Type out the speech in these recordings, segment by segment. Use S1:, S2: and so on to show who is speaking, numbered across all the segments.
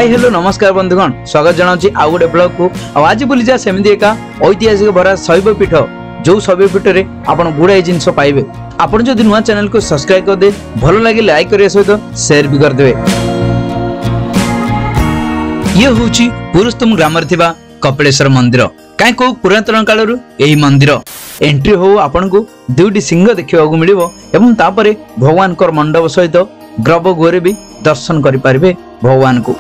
S1: Hi hello नमस्कार बंधुगण स्वागत जनाऊँ आउ गोटे ब्लॉग को आज बुली जा सेमती एका ऐतिहासिक भरा शैवपीठ जो शैवपीठ में आप गुड़ाए जिन पाइबे। आपन जदि नुआ चैनल को सब्सक्राइब कर दे भल लगे लाइक करने सहित शेयर भी करदे। ये होची पुरुषोत्तम ग्राम कपिलेश्वर मंदिर कहीं कौ पुरातन काल यही मंदिर एंट्री हो आपन को दुईटी सिंह देखा मिलिबो एवं तापरे भगवान मंडप सहित गर्भ गुहरे भी दर्शन करि पारिबे भगवान को।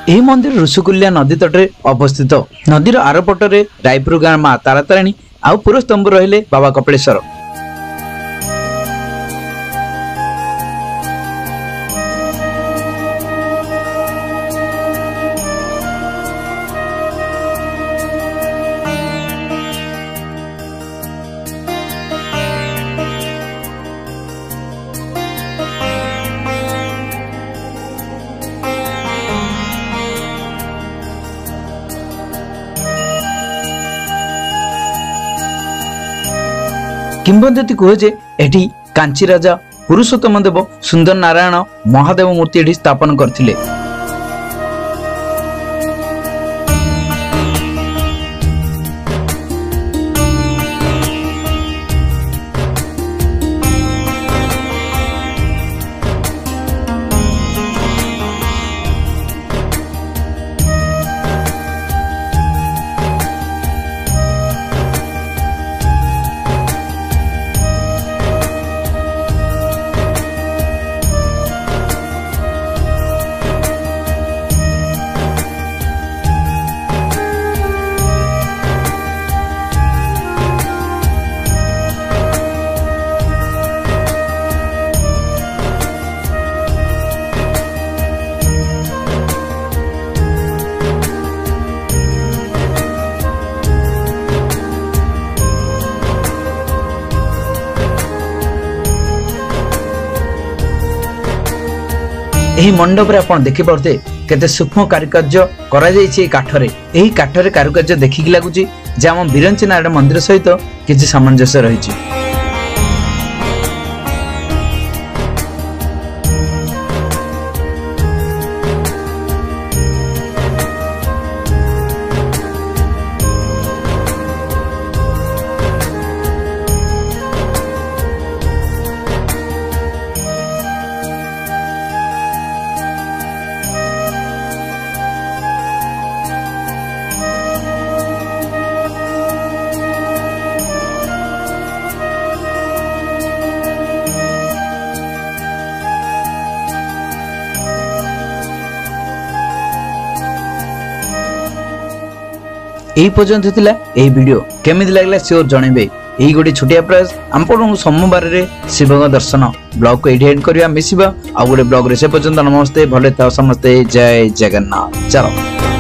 S1: यह मंदिर ऋषिकुल्या नदी तटे अवस्थित। नदीर आरपटरे रायपुर गाँव माँ तारातारिणी आउ पुरस्तंभ रहिले बाबा कपिलेश्वर। किंवदंती कहे जे एठी कांची राजा पुरुषोत्तम देव सुंदर नारायण महादेव मूर्ति एठी स्थापन करथिले। यही मंडप रे आपण देखि पारते केते सूक्ष्म कारुकार्य करा जायछि। काठरे एही काठरे कारुकार्य देखिक लागुछि जे हम बिरंची नारायण मंदिर सहित किछि सामंजस्य रहिछि। यही पर्यंत थिला एही वीडियो केमिति लागला श्योर जणेबे। एही गोटे छोटिया प्रयास हमको सोमवार रे शिव दर्शन ब्लॉग को एडिट करिया मिसिबा आ गोटे ब्लॉग रे से पर्यंत नमस्ते भले था समस्ते जय जगन्नाथ। चलो।